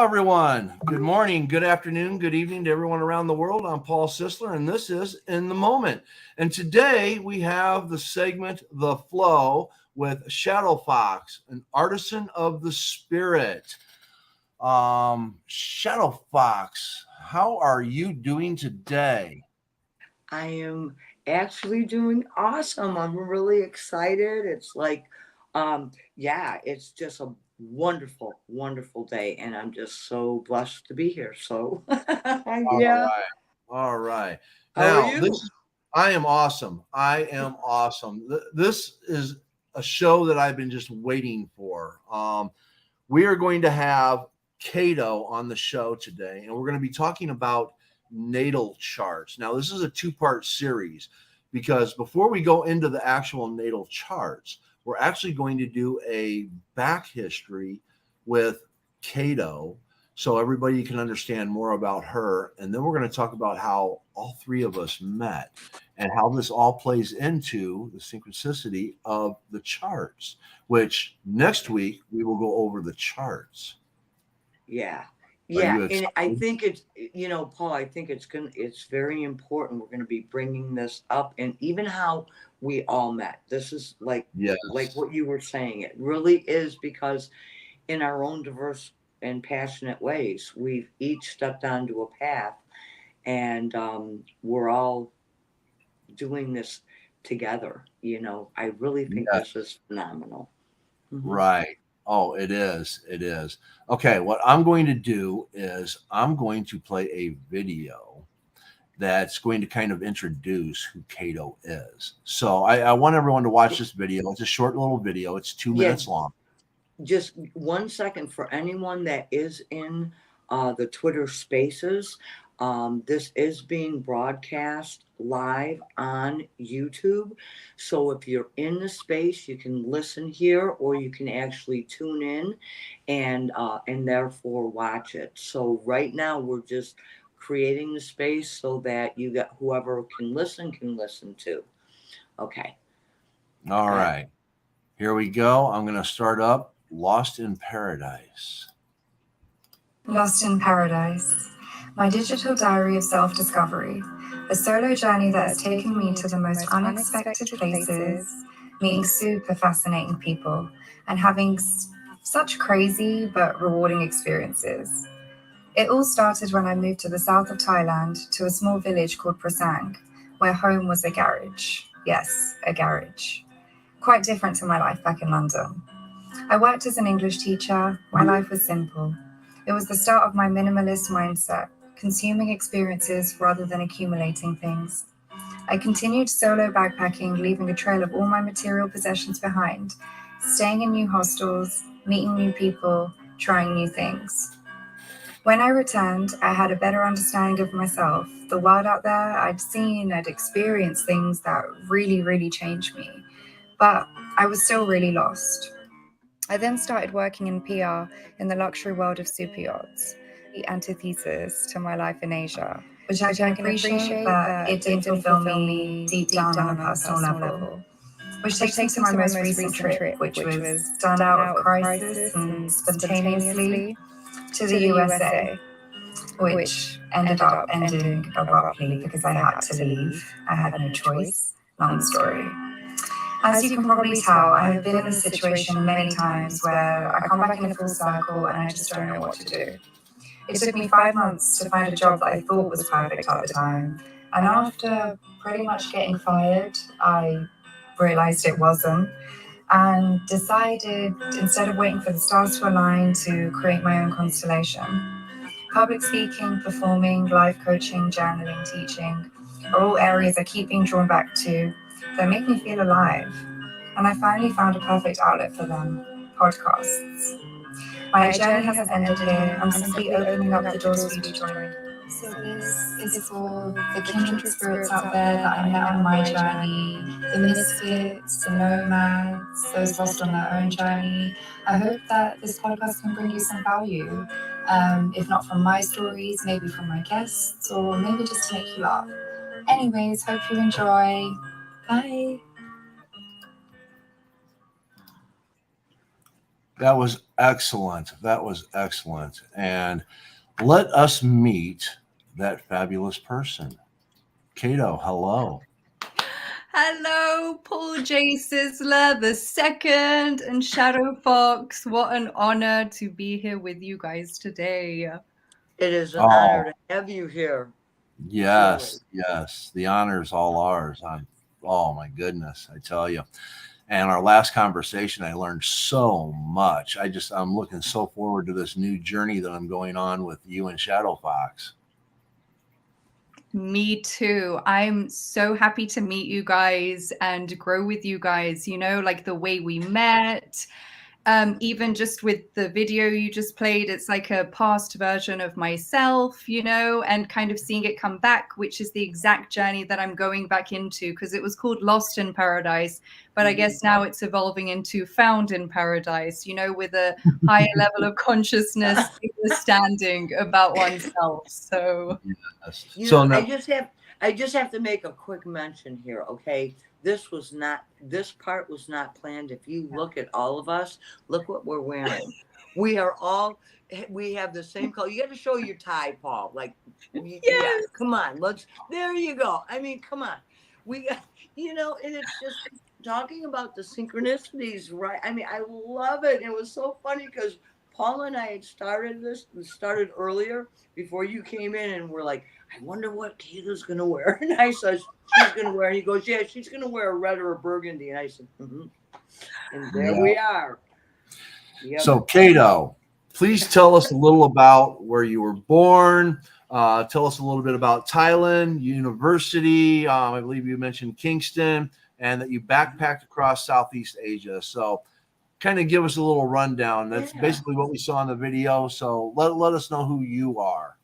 everyone. Good morning, good afternoon, good evening to everyone around the world. I'm Paul Sisler, and this is In the Moment. And today we have the segment The Flow with Shadow Fox, an artisan of the spirit. Shadow Fox, how are you doing today? I am actually doing awesome. I'm really excited. It's just a wonderful, wonderful day, and I'm just so blessed to be here. So, All yeah. right. All right. How are Now, you? I am awesome. I am awesome. This is a show that I've been just waiting for. We are going to have Kato on the show today, and we're going to be talking about natal charts. Now, this is a two-part series because before we go into the actual natal charts, we're actually going to do a back history with Kato so everybody can understand more about her. And then we're going to talk about how all three of us met and how this all plays into the synchronicity of the charts, which next week we will go over the charts. Yeah. Are Yeah, you and I excited? think Paul, I think it's very important. We're gonna be bringing this up and even how we all met. This is like Yes. what you were saying. It really is because in our own diverse and passionate ways, we've each stepped onto a path and we're all doing this together. I really think Yeah. this is phenomenal. Hmm. Right. Oh, it is. It is. Okay. What I'm going to do is I'm going to play a video that's going to kind of introduce who Kato is. So I want everyone to watch this video. It's a short little video. It's two Yeah, minutes long. just 1 second for anyone that is in the Twitter spaces. This is being broadcast live on YouTube. So if you're in the space, you can listen here or you can actually tune in and therefore watch it. So right now we're just creating the space so that you get whoever can listen to. Okay. All Good. right. Here we go. I'm going to start up Lost in Paradise. Lost in Paradise, my digital diary of self discovery, a solo journey that has taken me to the most unexpected places, meeting super fascinating people, and having such crazy but rewarding experiences. It all started when I moved to the south of Thailand to a small village called Prasang, where home was a garage. Yes, a garage. Quite different to my life back in London. I worked as an English teacher. My life was simple. It was the start of my minimalist mindset, consuming experiences rather than accumulating things. I continued solo backpacking, leaving a trail of all my material possessions behind, staying in new hostels, meeting new people, trying new things. When I returned, I had a better understanding of myself, the world out there. I'd experienced things that really, really changed me. But I was still really lost. I then started working in PR in the luxury world of super yachts, the antithesis to my life in Asia, which I can appreciate, but it didn't fulfill me deep down on a personal level. Which takes me to my most recent trip, which was done out of crisis and spontaneously to the USA, which ended up ending abruptly because I had to leave. I had no choice. Long story. As you can probably tell, I have been in this situation many times where I come back in a full circle and I just don't know what to do. It took me 5 months to find a job that I thought was perfect at the time. And after pretty much getting fired, I realized it wasn't and decided, instead of waiting for the stars to align, to create my own constellation. Public speaking, performing, life coaching, journaling, teaching are all areas I keep being drawn back to that make me feel alive. And I finally found a perfect outlet for them: podcasts. My journey hasn't ended here. I'm simply opening up the doors for you to join. So this is for the kindred spirits out there that I met on my journey, the misfits, the nomads, those lost on their own journey. I hope that this podcast can bring you some value, if not from my stories, maybe from my guests, or maybe just to make you laugh. Anyways, hope you enjoy. Bye. That was excellent. That was excellent. And let us meet that fabulous person. Kato, hello. Hello, Paul J. Sizzler the second and Shadow Fox. What an honor to be here with you guys today. It is an Oh, honor to have you here. yes, yes. The honor is all ours. Oh my goodness, I tell you. And our last conversation, I learned so much. I'm looking so forward to this new journey that I'm going on with you and Shadow Fox. Me too. I'm so happy to meet you guys and grow with you guys, you know, like the way we met. Even just with the video you just played, it's like a past version of myself, you know, and kind of seeing it come back, which is the exact journey that I'm going back into, because it was called Lost in Paradise, but I guess now it's evolving into Found in Paradise, you know, with a higher level of consciousness, understanding about oneself. So Yes. You So know, now, I just have to make a quick mention here, okay? This part was not planned. If you look at all of us, look what we're wearing. We have the same color. You got to show your tie, Paul. Like, yeah, yes. come on, there you go. I mean, come on. And it's just talking about the synchronicities, right? I mean, I love it. It was so funny because Paul and I had started earlier before you came in, and we're like, I wonder what Kato's gonna wear. And I said, she's gonna wear. And he goes, yeah, she's gonna wear a red or a burgundy. And I said, mm-hmm. And there we are. Yep. So Kato, please tell us a little about where you were born. Tell us a little bit about Thailand University. I believe you mentioned Kingston, and that you backpacked across Southeast Asia. So kind of give us a little rundown. That's basically what we saw in the video. So let us know who you are.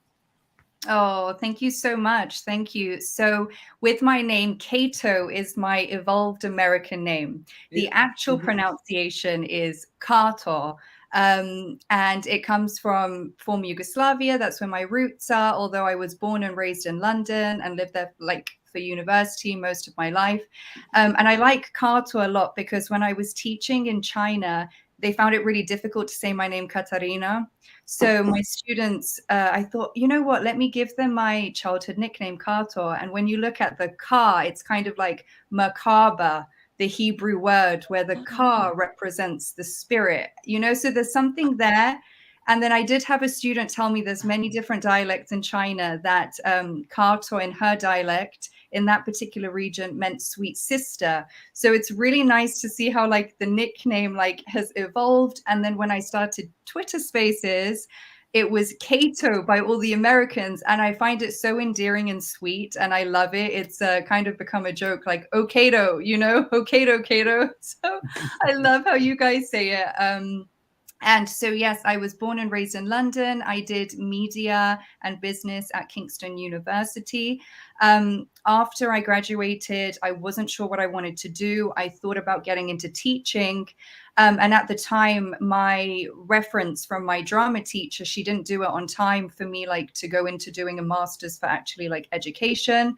Oh, thank you so much. Thank you. So, with my name, Kato is my evolved American name. The actual pronunciation is Kato. And it comes from former Yugoslavia. That's where my roots are, although I was born and raised in London and lived there like for university most of my life. And I like Kato a lot because when I was teaching in China, they found it really difficult to say my name, Katarina. So my students, I thought, you know what, let me give them my childhood nickname, Kato. And when you look at the ka, it's kind of like macabre, the Hebrew word where the ka represents the spirit, you know, so there's something there. And then I did have a student tell me there's many different dialects in China that Kato in her dialect in that particular region meant sweet sister. So it's really nice to see how like the nickname like has evolved. And then when I started Twitter Spaces, it was Kato by all the Americans. And I find it so endearing and sweet. And I love it. It's kind of become a joke like, oh, Kato, you know, oh, Kato, Kato. So I love how you guys say it. And so, yes, I was born and raised in London. I did media and business at Kingston University. After I graduated, I wasn't sure what I wanted to do. I thought about getting into teaching. And at the time, my reference from my drama teacher, she didn't do it on time for me, like to go into doing a master's for actually like education.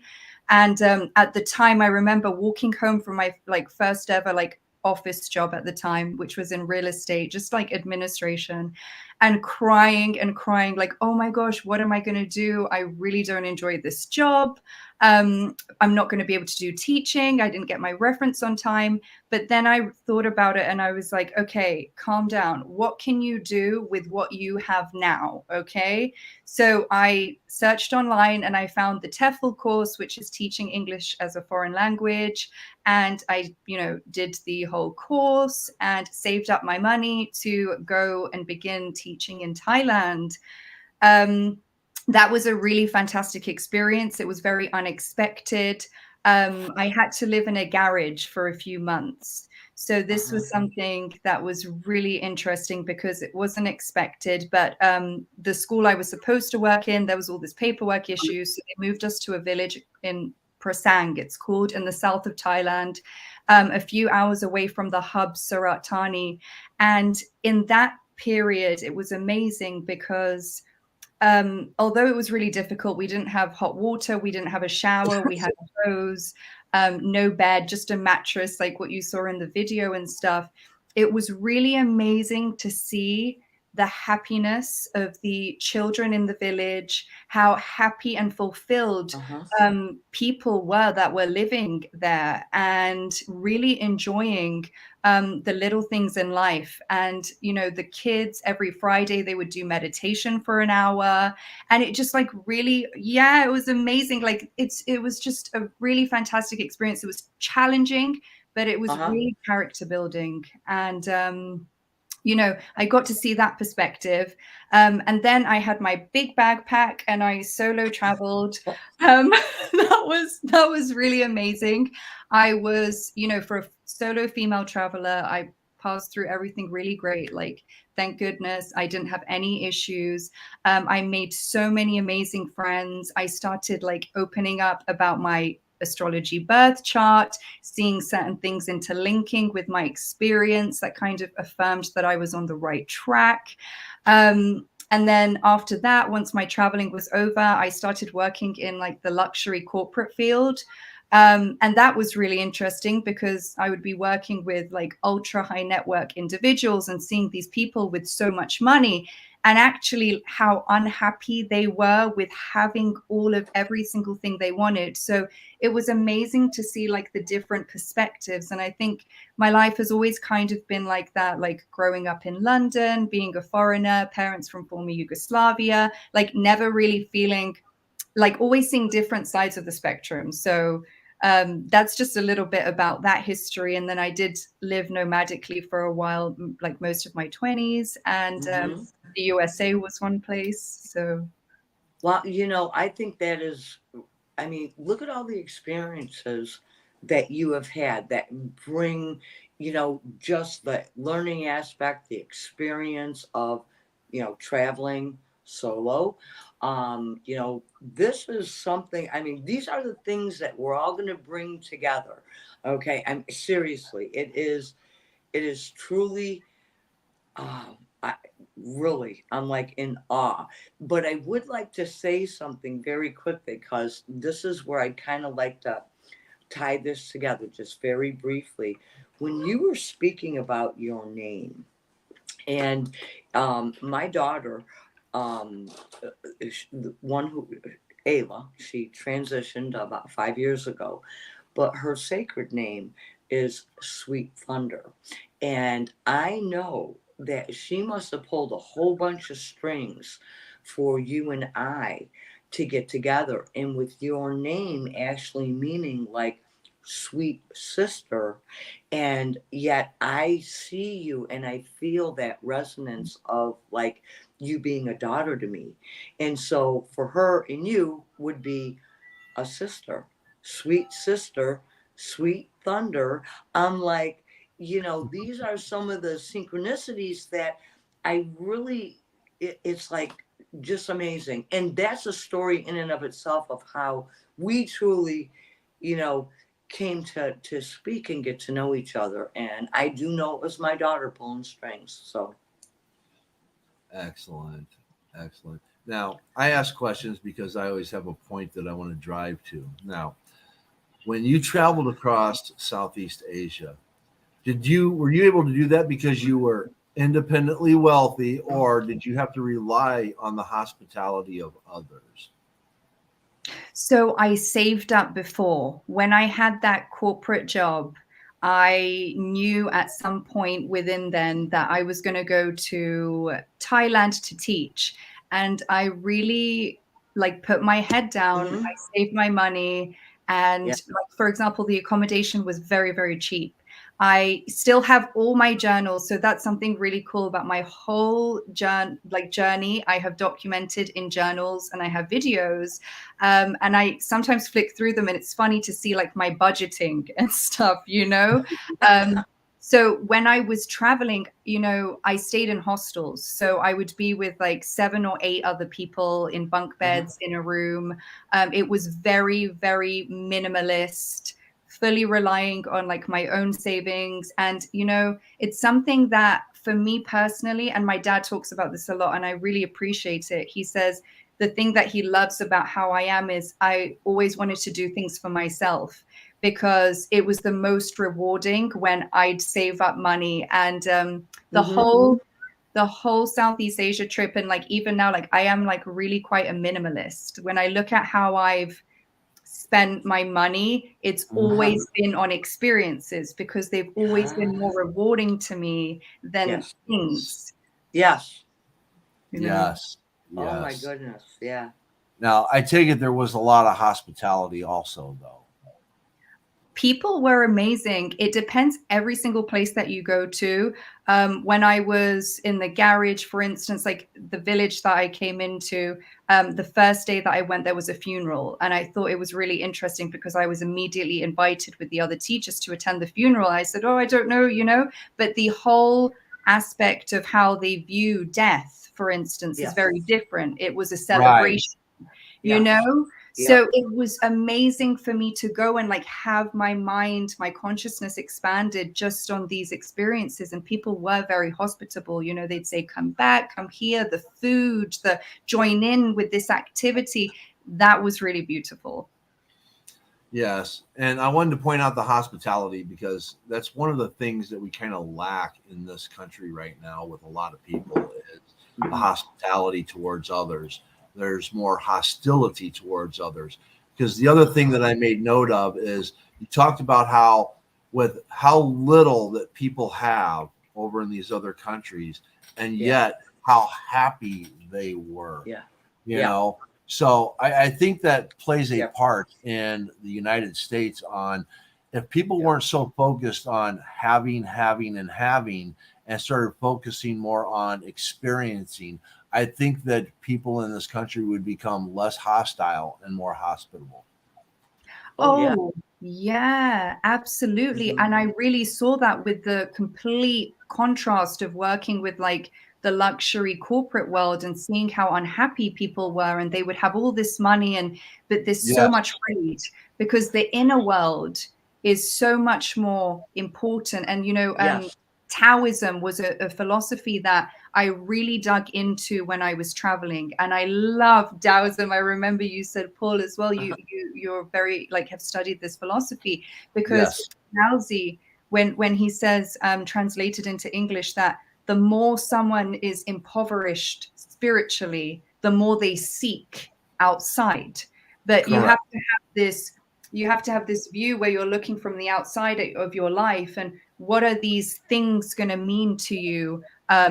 And at the time, I remember walking home from my like first ever like office job at the time, which was in real estate, just like administration, and crying like, oh my gosh, what am I going to do? I really don't enjoy this job. I'm not going to be able to do teaching. I didn't get my reference on time. But then I thought about it and I was like, okay, calm down. What can you do with what you have now? Okay. So I searched online and I found the TEFL course, which is teaching English as a foreign language. And I, you know, did the whole course and saved up my money to go and begin teaching in Thailand. That was a really fantastic experience. It was very unexpected. I had to live in a garage for a few months. So this was something that was really interesting because it wasn't expected. But the school I was supposed to work in, there was all this paperwork issues. So they moved us to a village in Prasang, it's called, in the south of Thailand, a few hours away from the hub Surat Thani. And in that period, it was amazing because although it was really difficult, we didn't have hot water, we didn't have a shower, we had hose, no bed, just a mattress like what you saw in the video and stuff. it was really amazing to see the happiness of the children in the village, how happy and fulfilled people were that were living there and really enjoying the little things in life. And, you know, the kids, every Friday, they would do meditation for an hour. And it just like really, yeah, it was amazing. Like it was just a really fantastic experience. It was challenging, but it was really character building. And, you know, I got to see that perspective. And then I had my big backpack and I solo traveled. That was really amazing. I was, you know, for a solo female traveler, I passed through everything really great. Like, thank goodness I didn't have any issues. I made so many amazing friends. I started like opening up about my astrology birth chart, seeing certain things interlinking with my experience that kind of affirmed that I was on the right track. And then after that, once my traveling was over, I started working in like the luxury corporate field. And that was really interesting because I would be working with like ultra high network individuals and seeing these people with so much money and actually how unhappy they were with having all of every single thing they wanted. So it was amazing to see like the different perspectives. And I think my life has always kind of been like that, like growing up in London, being a foreigner, parents from former Yugoslavia, like never really feeling like always seeing different sides of the spectrum. So that's just a little bit about that history. And then I did live nomadically for a while, like most of my 20s. And the USA was one place. So, well, you know, I think that is, I mean, look at all the experiences that you have had that bring, you know, just the learning aspect, the experience of, you know, traveling solo. You know, this is something, I mean, these are the things that we're all going to bring together. Okay. I'm seriously, it is truly, I really, I'm like in awe. But I would like to say something very quickly because this is where I kind of like to tie this together just very briefly. When you were speaking about your name, and my daughter, um, the one who, Ayla, she transitioned about 5 years ago, but her sacred name is Sweet Thunder. And I know that she must have pulled a whole bunch of strings for you and I to get together. And with your name actually meaning like sweet sister, and yet I see you and I feel that resonance of like you being a daughter to me. And so for her and you would be a sister, sweet thunder. I'm like, you know, these are some of the synchronicities that I really, it's like just amazing. And that's a story in and of itself of how we truly, you know, came to speak and get to know each other. And I do know it was my daughter pulling strings. So Excellent. Excellent. Now, I ask questions because I always have a point that I want to drive to. Now, when you traveled across Southeast Asia, were you able to do that because you were independently wealthy, or did you have to rely on the hospitality of others? so I saved up before. When I had that corporate job, I knew at some point within then that I was going to go to Thailand to teach. And I really like put my head down, I saved my money. And yeah. like, for example, the accommodation was very, very cheap. I still have all my journals. So that's something really cool about my whole journey. I have documented in journals and I have videos. And I sometimes flick through them and it's funny to see like my budgeting and stuff, you know? So when I was traveling, you know, I stayed in hostels. So I would be with like 7 or 8 other people in bunk beds in a room. It was very, very minimalist, fully relying on like my own savings. And, you know, it's something that for me personally, and my dad talks about this a lot, and I really appreciate it. He says, the thing that he loves about how I am is I always wanted to do things for myself, because it was the most rewarding when I'd save up money. And the Mhm. whole Southeast Asia trip, and like even now, like I am like really quite a minimalist. When I look at how I've spent my money, it's always been on experiences because they've always been more rewarding to me than Yes. things. Yes. You know? Yes. Oh my Yes. goodness. Yeah. Now, I take it there was a lot of hospitality also, though. People were amazing. It depends every single place that you go to. When I was in the garage, for instance, like the village that I came into, the first day that I went, there was a funeral. And I thought it was really interesting because I was immediately invited with the other teachers to attend the funeral. I said, oh, I don't know, you know, but the whole aspect of how they view death, for instance, is very different. It was a Right. celebration, you know? Yep. So it was amazing for me to go and like have my mind, my consciousness expanded just on these experiences. And people were very hospitable. You know, they'd say, come back, come here, the food, the join in with this activity. That was really beautiful. Yes. And I wanted to point out the hospitality because that's one of the things that we kind of lack in this country right now with a lot of people is the hospitality towards others. There's more hostility towards others. Because the other thing that I made note of is you talked about how with how little that people have over in these other countries, and yet how happy they were. Yeah. You know, so I think that plays a Yeah. part in the United States on if people weren't so focused on having and started focusing more on experiencing, I think that people in this country would become less hostile and more hospitable. Oh, yeah, absolutely. Mhm. And I really saw that with the complete contrast of working with like the luxury corporate world and seeing how unhappy people were, and they would have all this money but there's so Yes. much hate because the inner world is so much more important. And you know, Yes. Taoism was a philosophy that I really dug into when I was traveling, and I love Taoism. I remember you said, Paul, as well. You're very like have studied this philosophy because Yes. Laozi, when he says, translated into English, that the more someone is impoverished spiritually, the more they seek outside. But you have Correct. to have this. You have to have this view where you're looking from the outside of your life and what are these things going to mean to you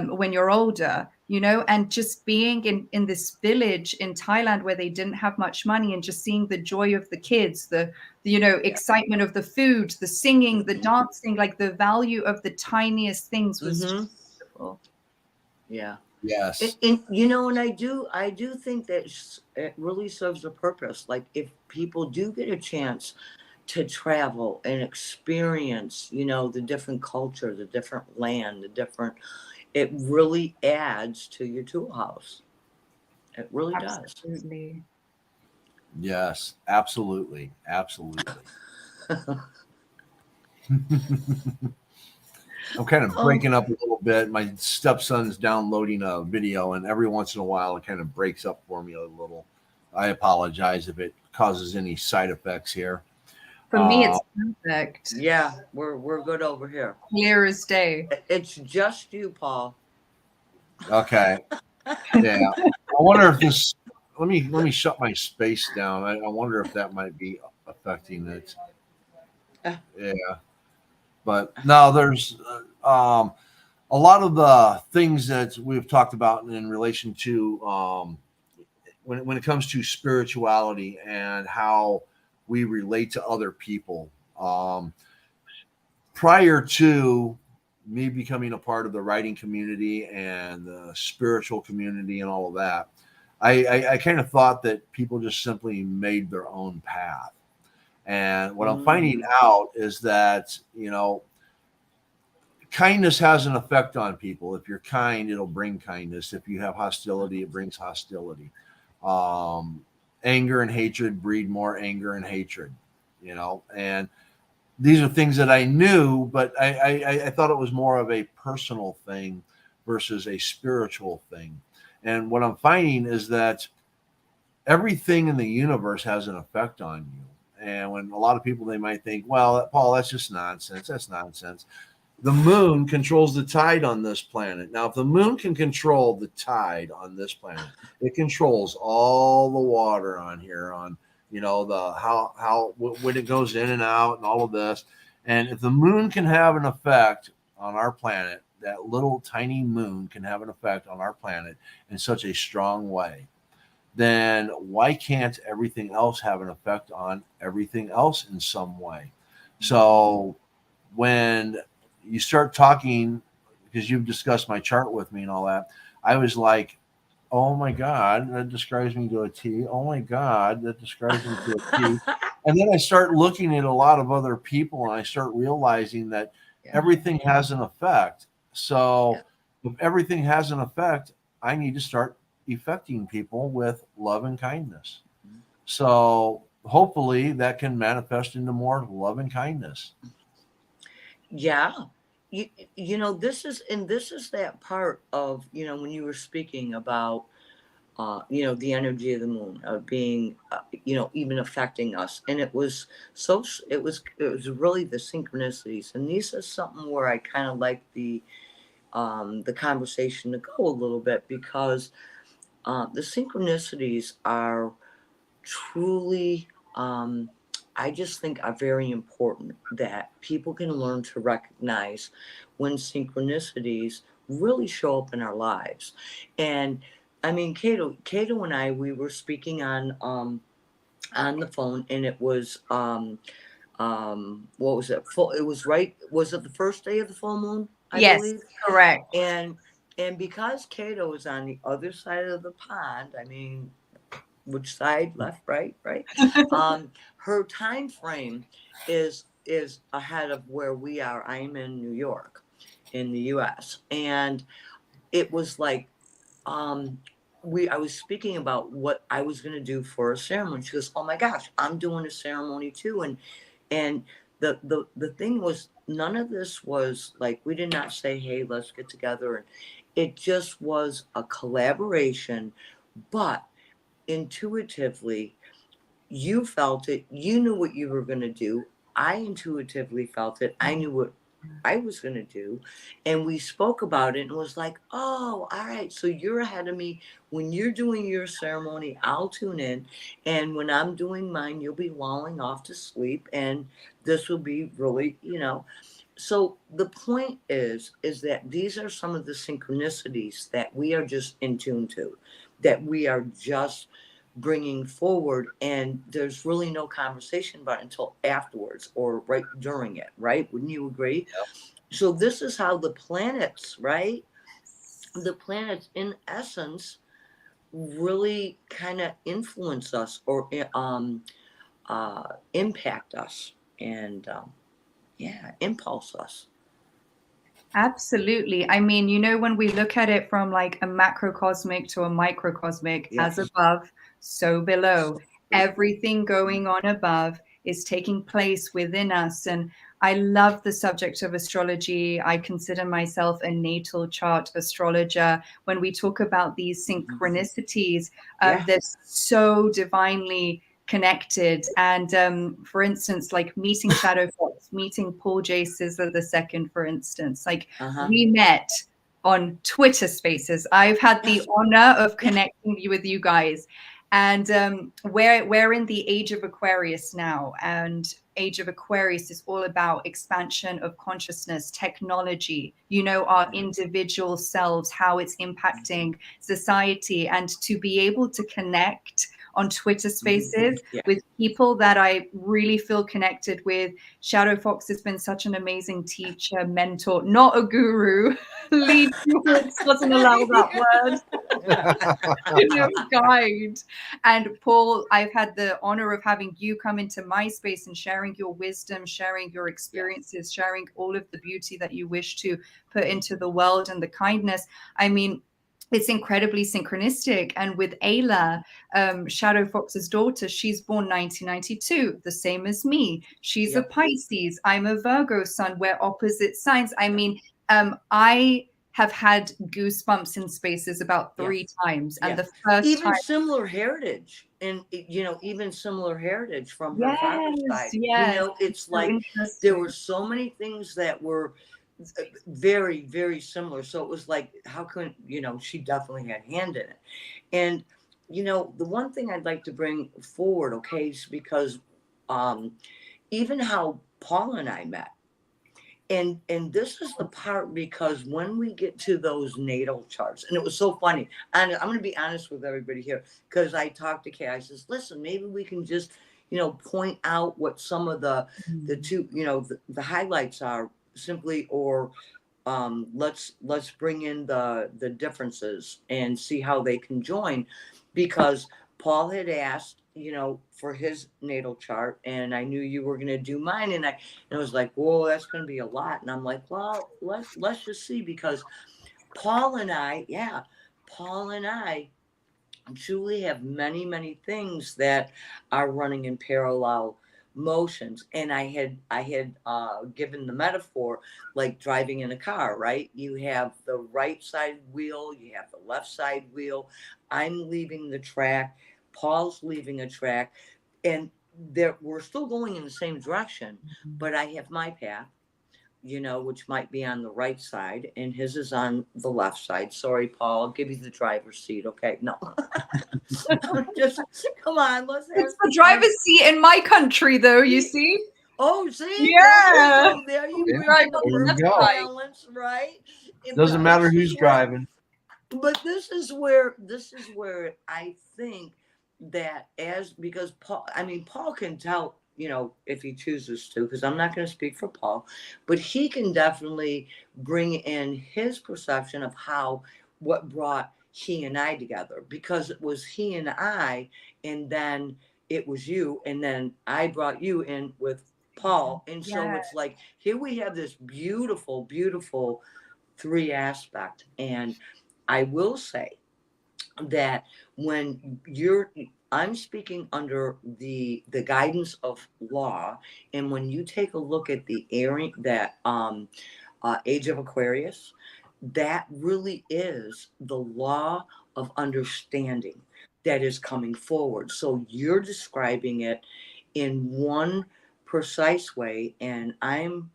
when you're older, you know, and just being in this village in Thailand where they didn't have much money and just seeing the joy of the kids, the you know, excitement of the food, the singing, the dancing, like the value of the tiniest things was just beautiful. Yeah. Yes. And you know, and I do think that it really serves a purpose. Like if people do get a chance to travel and experience, you know, the different culture, the different land, it really adds to your tool house. It really does. Absolutely. Yes. Absolutely. Absolutely. I'm kind of breaking up a little bit. My stepson's downloading a video, and every once in a while, it kind of breaks up for me a little. I apologize if it causes any side effects here. For me, it's perfect. Yeah, we're good over here. Clear as day. It's just you, Paul. Okay. Yeah. I wonder if this. Let me shut my space down. I wonder if that might be affecting it. Yeah. But no, there's a lot of the things that we've talked about in relation to when it comes to spirituality and how we relate to other people. Prior to me becoming a part of the writing community and the spiritual community and all of that, I kind of thought that people just simply made their own path. And what I'm finding out is that, you know, kindness has an effect on people. If you're kind, it'll bring kindness. If you have hostility, it brings hostility. Anger and hatred breed more anger and hatred, you know, and these are things that I knew, but I thought it was more of a personal thing versus a spiritual thing. And what I'm finding is that everything in the universe has an effect on you. And when a lot of people, they might think, well, Paul, that's just nonsense. That's nonsense. The moon controls the tide on this planet. Now, if the moon can control the tide on this planet, it controls all the water on here, on, you know, the how when it goes in and out and all of this. And if the moon can have an effect on our planet, that little tiny moon can have an effect on our planet in such a strong way, then why can't everything else have an effect on everything else in some way? So when you start talking, because you've discussed my chart with me and all that, I was like, oh my God, that describes me to a T. Oh my God, that describes me to a T. And then I start looking at a lot of other people and I start realizing that everything has an effect. So if everything has an effect, I need to start affecting people with love and kindness. So hopefully that can manifest into more love and kindness. Yeah. You know, this is that part of, you know, when you were speaking about, you know, the energy of the moon being, you know, even affecting us. And it was it was really the synchronicities. And these are something where I kind of like the conversation to go a little bit, because the synchronicities are truly, I just think, are very important, that people can learn to recognize when synchronicities really show up in our lives. And I mean, Kato and I, we were speaking on the phone, and it was what was it? It was right. Was it the first day of the full moon? I Yes, believe. correct. And because Kato is on the other side of the pond, I mean, which side, left, right, her time frame is ahead of where we are. I'm in New York, in the US. And it was like, I was speaking about what I was going to do for a ceremony. She goes, oh my gosh, I'm doing a ceremony too. And the thing was, none of this was like, we did not say, hey, let's get together. And it just was a collaboration. But intuitively, you felt it, you knew what you were going to do. I intuitively felt it, I knew what I was going to do. And we spoke about it and was like, oh, all right, so you're ahead of me. When you're doing your ceremony, I'll tune in. And when I'm doing mine, you'll be lolling off to sleep. And this will be really, you know. So the point is that these are some of the synchronicities that we are just in tune to, that we are just bringing forward, and there's really no conversation about it until afterwards or right during it, right? Wouldn't you agree? Yep. So this is how the planets, right? The planets, in essence, really kind of influence us, or impact us, and impulse us. Absolutely. I mean, you know, when we look at it from like a macrocosmic to a microcosmic, Yes. as above, so below, everything going on above is taking place within us. And I love the subject of astrology. I consider myself a natal chart astrologer. When we talk about these synchronicities, they're so divinely connected. And for instance, like meeting Shadow Fox, meeting Paul J. Sizzler II, for instance, like we met on Twitter Spaces. I've had the honor of connecting with you guys. And we're in the age of Aquarius now, and age of Aquarius is all about expansion of consciousness, technology, you know, our individual selves, how it's impacting society, and to be able to connect on Twitter Spaces with people that I really feel connected with. Shadow Fox has been such an amazing teacher, mentor, not a guru. Lead doesn't allow that word. You know, guide. And Paul, I've had the honor of having you come into my space and sharing your wisdom, sharing your experiences, sharing all of the beauty that you wish to put into the world and the kindness. I mean, it's incredibly synchronistic. And with Ayla, Shadow Fox's daughter, she's born 1992, the same as me. She's a Pisces. I'm a Virgo sun. We're opposite signs. I mean, I have had goosebumps in spaces about 3 times. And Yeah. the first Even time. similar heritage, and even similar heritage from her Yes, father's side. yes. It's So like interesting. there were so many things that were very, very similar. So it was like, how could, she definitely had hand in it. And, the one thing I'd like to bring forward, okay, is because even how Paul and I met. And this is the part, because when we get to those natal charts, and it was so funny, and I'm going to be honest with everybody here, because I talked to Kay, I says, listen, maybe we can just, point out what some of the two, the highlights are simply, or let's bring in the differences and see how they can join, because Paul had asked, for his natal chart, and I knew you were going to do mine, and I was like, whoa, that's going to be a lot. And I'm like, well, let's just see, because Paul and I truly have many, many things that are running in parallel motions. And I had given the metaphor, like driving in a car, right? You have the right side wheel, you have the left side wheel. I'm leaving the track, Paul's leaving a track, and we're still going in the same direction, but I have my path, which might be on the right side, and his is on the left side. Sorry, Paul, I'll give you the driver's seat. Okay, no, just come on, let's have It's the driver's seat in my country, though, you see? Oh, see, Yeah. there you Yeah, bring in the there you perfect go. balance, right? Doesn't matter who's driving. But this is where I think that, because Paul can tell, if he chooses to, because I'm not going to speak for Paul, but he can definitely bring in his perception of what brought he and I together, because it was he and I, and then it was you, and then I brought you in with Paul. And so it's like, here we have this beautiful, beautiful 3 aspect. And I will say that when I'm speaking under the guidance of law, and when you take a look at the age of Aquarius, that really is the law of understanding that is coming forward. So you're describing it in one precise way, and I'm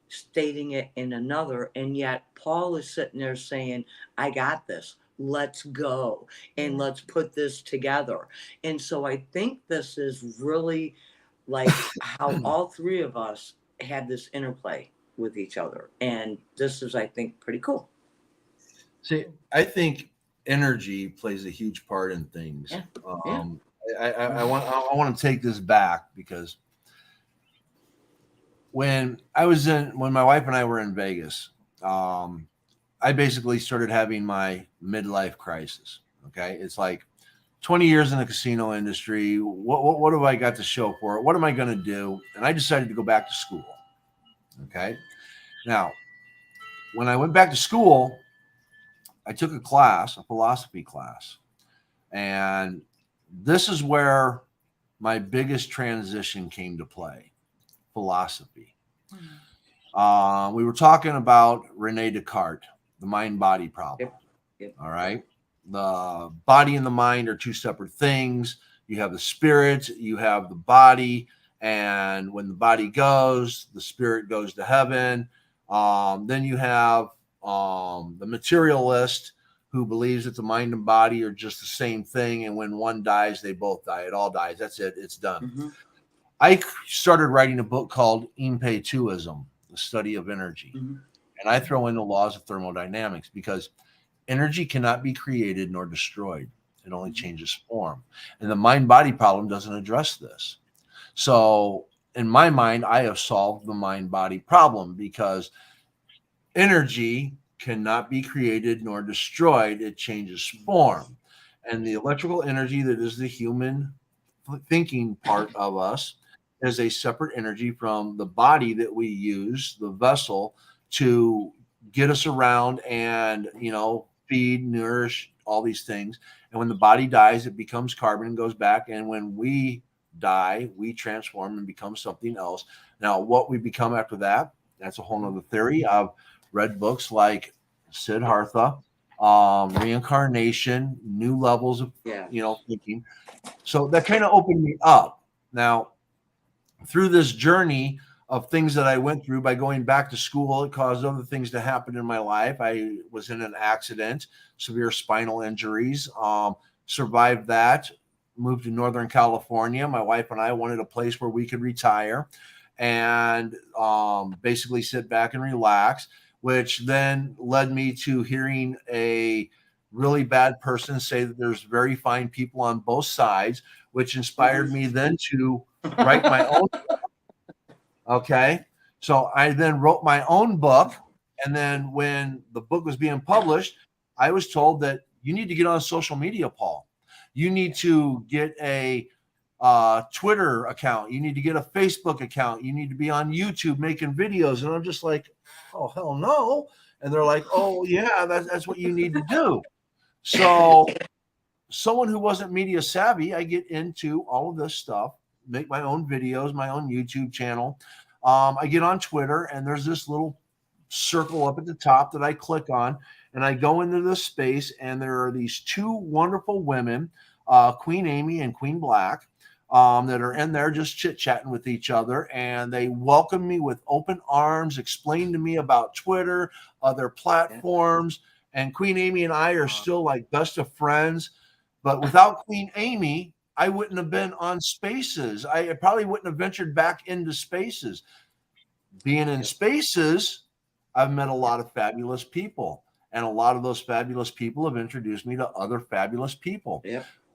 stating it in another, and yet Paul is sitting there saying, I got this, let's go, and let's put this together. And so I think this is really like how all 3 of us had this interplay with each other, and this is, I think, pretty cool. See, I think energy plays a huge part in things. Yeah. I want to take this back, because when my wife and I were in Vegas, I basically started having my midlife crisis. Okay, it's like 20 years in the casino industry. What have I got to show for it? What am I going to do? And I decided to go back to school. Okay, now when I went back to school, I took a philosophy class, and this is where my biggest transition came to play: philosophy. We were talking about Rene Descartes, the mind-body problem. Yep. All right. The body and the mind are 2 separate things. You have the spirit, you have the body, and when the body goes, the spirit goes to heaven. Then you have the materialist, who believes that the mind and body are just the same thing, and when one dies, they both die. It all dies. That's it. It's done. Mm-hmm. I started writing a book called Impetuism, the study of energy. Mm-hmm. And I throw in the laws of thermodynamics, because energy cannot be created nor destroyed. It only changes form. And the mind-body problem doesn't address this. So in my mind, I have solved the mind-body problem, because energy cannot be created nor destroyed. It changes form. And the electrical energy that is the human thinking part of us is a separate energy from the body that we use, the vessel, to get us around and, feed, nourish, all these things. And when the body dies, it becomes carbon and goes back. And when we die, we transform and become something else. Now, what we become after that, that's a whole nother theory. I've read books like Siddhartha, reincarnation, new levels of Yeah. thinking. So that kind of opened me up. Now, through this journey of things that I went through by going back to school, it caused other things to happen in my life. I was in an accident, severe spinal injuries, survived that, moved to Northern California. My wife and I wanted a place where we could retire and basically sit back and relax, which then led me to hearing a really bad person say that there's very fine people on both sides, which inspired me then to write my own. Okay. So I then wrote my own book. And then when the book was being published, I was told that you need to get on social media, Paul. You need to get a Twitter account. You need to get a Facebook account. You need to be on YouTube making videos. And I'm just like, oh, hell no. And they're like, oh, yeah, that's what you need to do. So someone who wasn't media savvy, I get into all of this stuff, make my own videos, my own YouTube channel. I get on Twitter, and there's this little circle up at the top that I click on, and I go into this space, and there are these two wonderful women, Queen Amy and Queen Black, that are in there just chit-chatting with each other, and they welcome me with open arms, explain to me about Twitter, other platforms, and Queen Amy and I are still like best of friends. But without Queen Amy, I wouldn't have been on Spaces. I probably wouldn't have ventured back into Spaces. Being in Spaces, I've met a lot of fabulous people. And a lot of those fabulous people have introduced me to other fabulous people,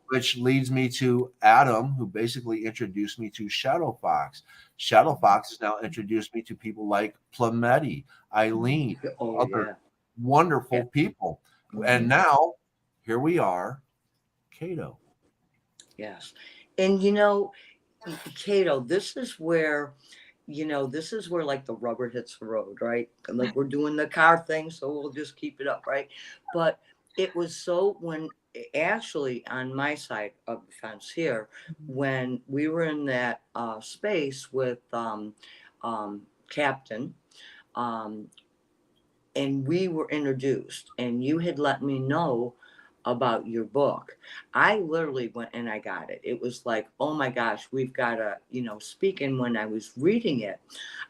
which leads me to Adam, who basically introduced me to Shadow Fox. Shadow Fox has now introduced me to people like Plametti, Eileen, other wonderful people. And now here we are, Kato. Yes. And Kato, this is where like the rubber hits the road, right? Like we're doing the car thing, so we'll just keep it up, right? But it was so when actually on my side of the fence here, when we were in that space with Captain, and we were introduced, and you had let me know about your book. I literally went and I got it. It was like, oh my gosh, we've got to, speak. And when I was reading it,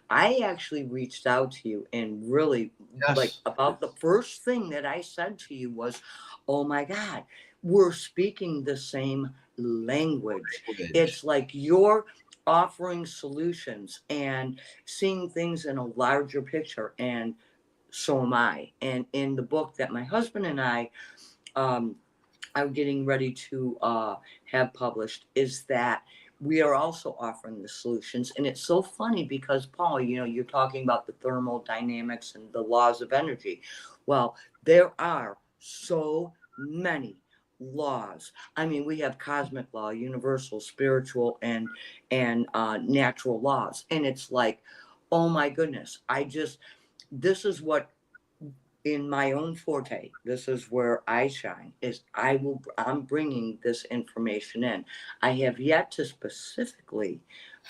I actually reached out to you and really like about the first thing that I said to you was, oh my God, we're speaking the same language. It's like you're offering solutions and seeing things in a larger picture. And so am I. And in the book that my husband and I'm getting ready to have published, is that we are also offering the solutions. And it's so funny because, Paul, you're talking about the thermodynamics and the laws of energy. Well, there are so many laws. I mean, we have cosmic law, universal, spiritual, and natural laws. And it's like, oh my goodness, this is what, in my own forte, this is where I shine, is I'm bringing this information in. I have yet to specifically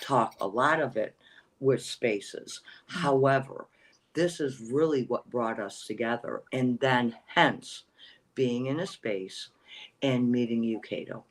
talk a lot of it with Spaces. However, this is really what brought us together. And then hence being in a space and meeting you, Kato.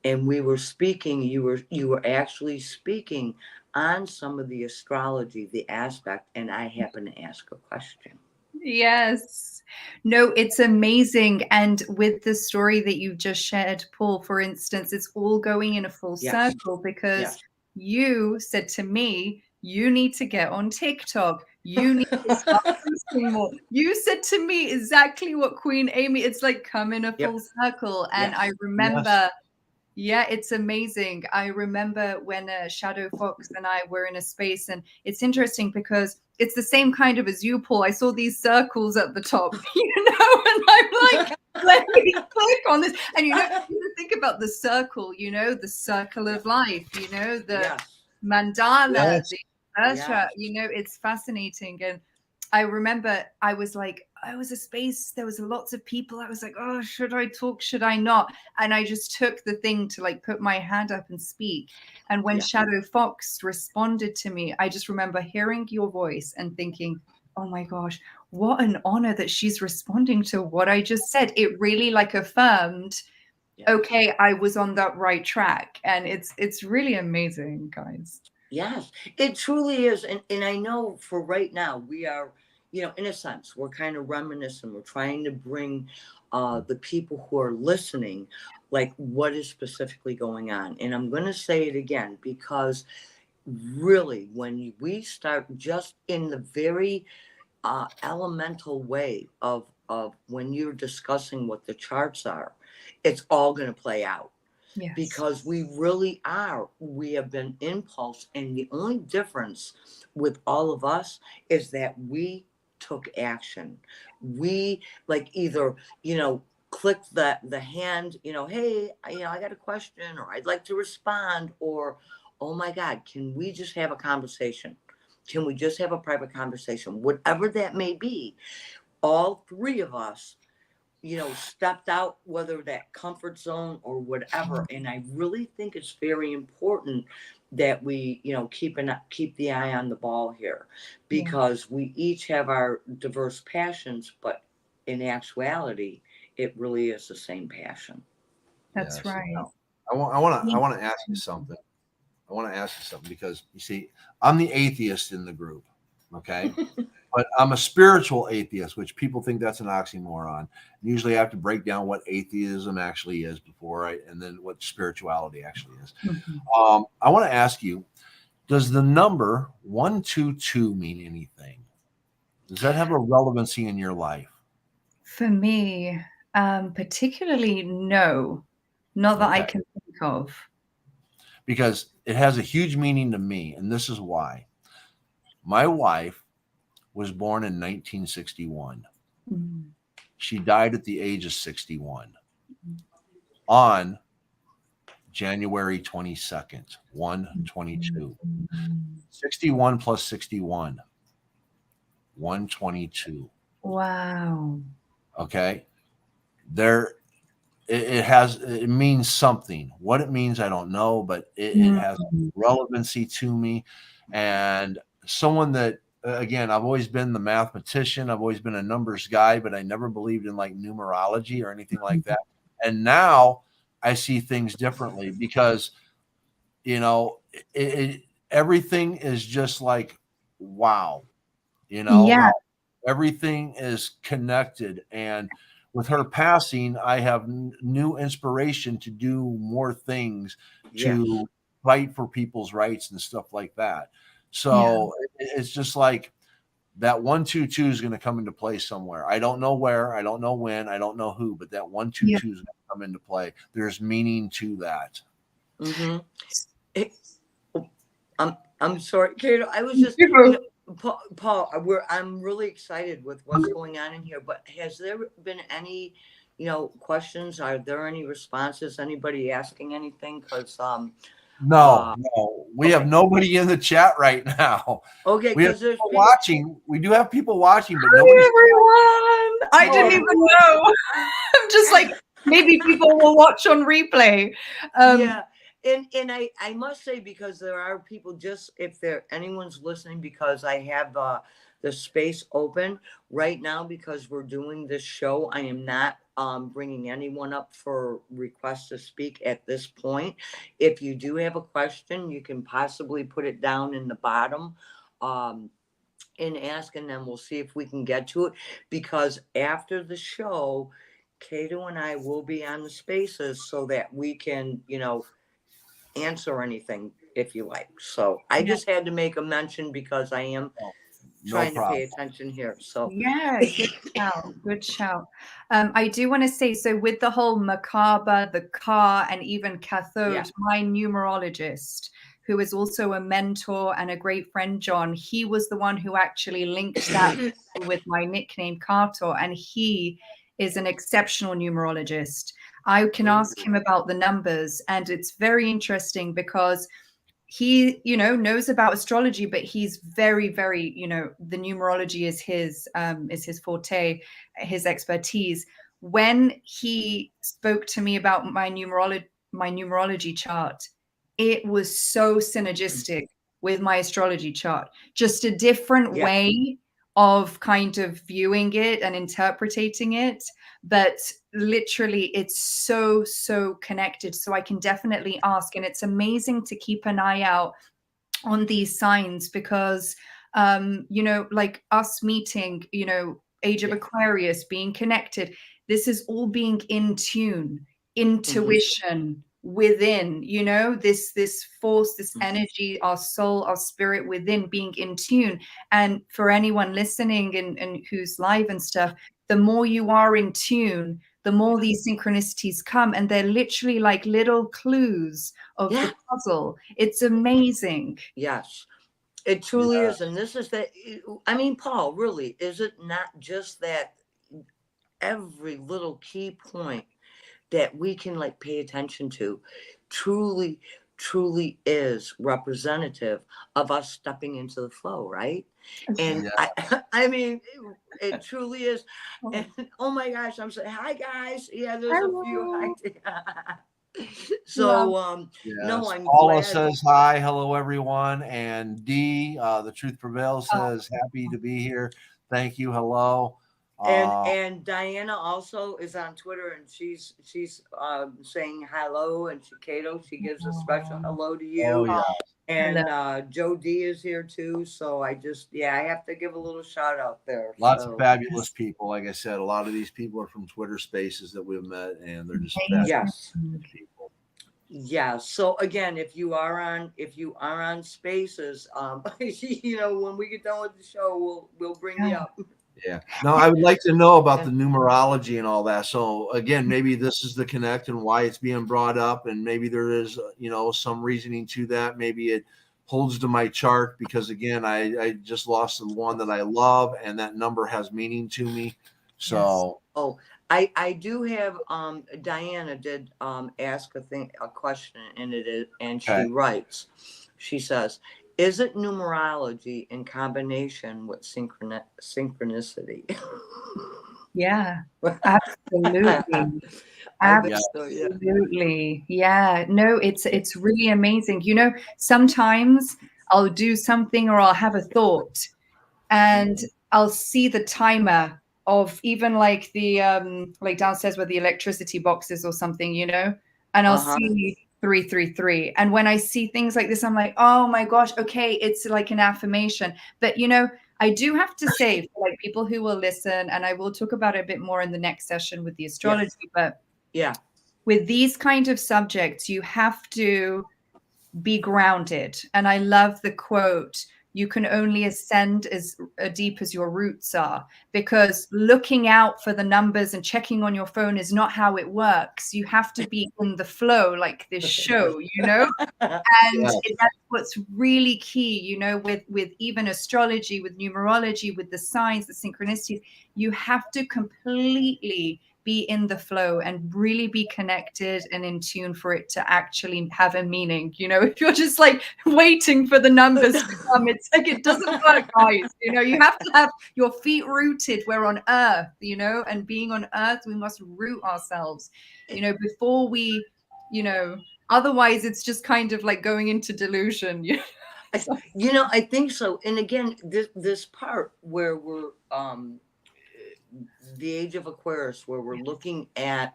And we were speaking, you were actually speaking on some of the astrology, the aspect, and I happened to ask a question. Yes. No, it's amazing. And with the story that you just shared, Paul, for instance, it's all going in a full circle because you said to me, you need to get on TikTok. You need to start posting more. You said to me exactly what Queen Amy, it's like come in a full circle. And I remember Yeah, it's amazing. I remember when Shadow Fox and I were in a space, and it's interesting because it's the same kind of as you, Paul. I saw these circles at the top, and I'm like, let me click on this. And you think about the circle, the circle of life, the mandala, the mantra, it's fascinating. And I remember I was a space, there was lots of people. I was like, oh, should I talk? Should I not? And I just took the thing to put my hand up and speak. And when Shadow Fox responded to me, I just remember hearing your voice and thinking, oh my gosh, what an honor that she's responding to what I just said. It really like affirmed, okay, I was on that right track. And it's really amazing, guys. Yes, it truly is. And I know for right now, we are, in a sense, we're kind of reminiscing. We're trying to bring the people who are listening, like what is specifically going on. And I'm going to say it again, because really, when we start just in the very elemental way of when you're discussing what the charts are, it's all going to play out. Yes. Because we have been impulse, and the only difference with all of us is that we took action. We like either, clicked the hand, hey, I got a question, or I'd like to respond, or, oh my God, can we just have a conversation? Can we just have a private conversation? Whatever that may be, all three of us, stepped out, whether that comfort zone or whatever. And I really think it's very important that we, keep the eye on the ball here, because we each have our diverse passions, but in actuality, it really is the same passion. That's right. Now, I want to ask you something. I want to ask you something, because you see, I'm the atheist in the group, okay? But I'm a spiritual atheist, which people think that's an oxymoron. Usually I have to break down what atheism actually is and then what spirituality actually is. Mm-hmm. I want to ask you, does the number 122 mean anything? Does that have a relevancy in your life? For me, particularly, no, not that I can think of. Because it has a huge meaning to me, and this is why. My wife was born in 1961. Mm. She died at the age of 61 on January 22nd, 122. 61 plus 61, 122. Wow. Okay. It means something. What it means, I don't know, but it has relevancy to me. And someone that, again, I've always been the mathematician. I've always been a numbers guy, but I never believed in like numerology or anything like that. And now I see things differently, because, everything is just like, wow, how everything is connected. And with her passing, I have new inspiration to do more things to fight for people's rights and stuff like that. So it's just like that 122 is going to come into play somewhere. I don't know where, I don't know when, I don't know who, but that 122 is going to come into play. There's meaning to that. Mm-hmm. I'm sorry, Kato. I was just, Paul, I'm really excited with what's going on in here. But has there been any, questions? Are there any responses? Anybody asking anything? Because no, we have nobody in the chat right now. Okay, we have people watching. We do have people watching, but nobody. Everyone, I didn't even know. I'm just like, maybe people will watch on replay. And I must say, because there are people, just if anyone's listening, because I have the space open right now, because we're doing this show. I am not bringing anyone up for requests to speak at this point. If you do have a question, you can possibly put it down in the bottom and ask, and then we'll see if we can get to it. Because after the show, Kato and I will be on the spaces so that we can, answer anything if you like. So I just had to make a mention, because I am trying to pay attention here. So good shout. I do want to say, so with the whole macabre, the car, and even Kato, my numerologist, who is also a mentor and a great friend, John, he was the one who actually linked that with my nickname Kato, and he is an exceptional numerologist. I can ask him about the numbers, and it's very interesting because he, knows about astrology, but he's very, very, the numerology is his forte, his expertise. When he spoke to me about my numerology chart, it was so synergistic with my astrology chart, just a different way of kind of viewing it and interpreting it, but literally it's so connected. So I can definitely ask, and it's amazing to keep an eye out on these signs, because like us meeting, age of Yeah. Aquarius, being connected, this is all being in tune, intuition within, this force, this energy, our soul, our spirit within, being in tune. And for anyone listening and who's live and stuff, the more you are in tune, the more these synchronicities come, and they're literally like little clues of Yeah. the puzzle. It's amazing. Yes. It truly is. And this is that. I mean, Paul, really, is it not just that every little key point that we can like pay attention to truly is representative of us stepping into the flow, right? And Yeah. I mean, it truly is. And oh my gosh, I'm saying hi guys. Yeah, there's a few hi. So no, Yes. I'm Paula glad. says hi. Hello, everyone. And D, the Truth Prevails, Oh. says happy to be here. Thank you. Hello. And Diana also is on Twitter, and she's saying hello, and Kato, she gives a special hello to you. Oh, yeah. And Joe D is here too. So I have to give a little shout out there. Lots So of fabulous people. Like I said, a lot of these people are from Twitter spaces that we've met, and they're just fabulous yes. people. Yeah. So again, if you are on spaces, when we get done with the show, we'll bring you up. Yeah. Now, I would like to know about the numerology and all that. So again, maybe this is the connect and why it's being brought up, and maybe there is, some reasoning to that. Maybe it holds to my chart because again, I just lost the one that I love, and that number has meaning to me. So Oh, I do have Diana did ask a question, and she writes, she says, is it numerology in combination with synchronicity? Yeah, absolutely. I think so, yeah. Absolutely. Yeah. No, it's really amazing. Sometimes I'll do something or I'll have a thought and I'll see the timer of even like the like downstairs where the electricity box is or something, and I'll see 333. And when I see things like this, I'm like, oh my gosh, okay, it's like an affirmation. But I do have to say, for like people who will listen, and I will talk about it a bit more in the next session with the astrology, but with these kind of subjects, you have to be grounded. And I love the quote, you can only ascend as deep as your roots are, because looking out for the numbers and checking on your phone is not how it works. You have to be in the flow, like this show, and that's what's really key, with even astrology, with numerology, with the signs, the synchronicities. You have to completely be in the flow and really be connected and in tune for it to actually have a meaning. If you're just like waiting for the numbers to come, it's like it doesn't work, guys. You have to have your feet rooted. We're on earth, and being on earth, we must root ourselves, before we, otherwise it's just kind of like going into delusion. I think so. And again, this part where we're the age of Aquarius, where we're looking at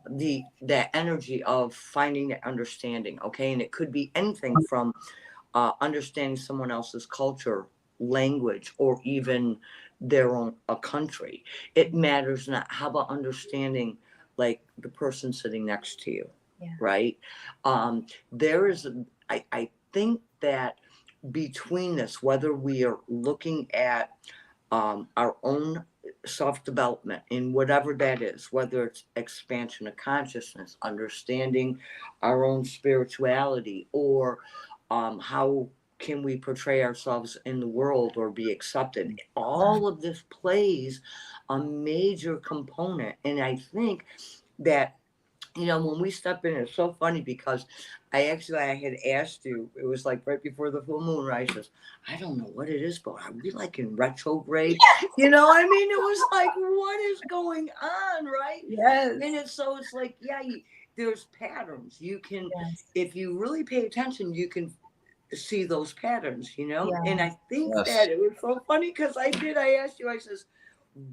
that energy of finding that understanding, okay? And it could be anything from understanding someone else's culture, language, or even their own a country. It matters not. How about understanding like the person sitting next to you, right? There is, I think that between this, whether we are looking at our own self-development in whatever that is, whether it's expansion of consciousness, understanding our own spirituality, or how can we portray ourselves in the world or be accepted, all of this plays a major component. And I think that when we step in, it's so funny because I had asked you, it was like right before the full moon rises. I don't know what it is, but are we like in retrograde? It was like, what is going on, right? Yes. And it's like, there's patterns. You can, if you really pay attention, you can see those patterns, you know? Yeah. And I think Yes. that it was so funny because I asked you, I says,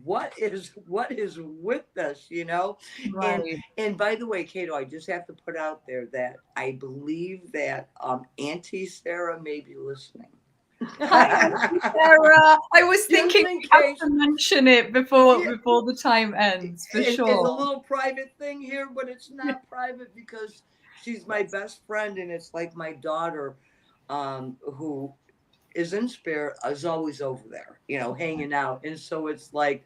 what is with this, you know? Right. And by the way, Kato, I just have to put out there that I believe that Auntie Sarah may be listening. Hi, Auntie Sarah. I was Just thinking in we have case. to mention it before Yeah. the time ends, for It's a sure. little private thing here, but it's not private because she's my best friend and it's like my daughter, who is in spirit, is always over there, you know, hanging out. And so it's like,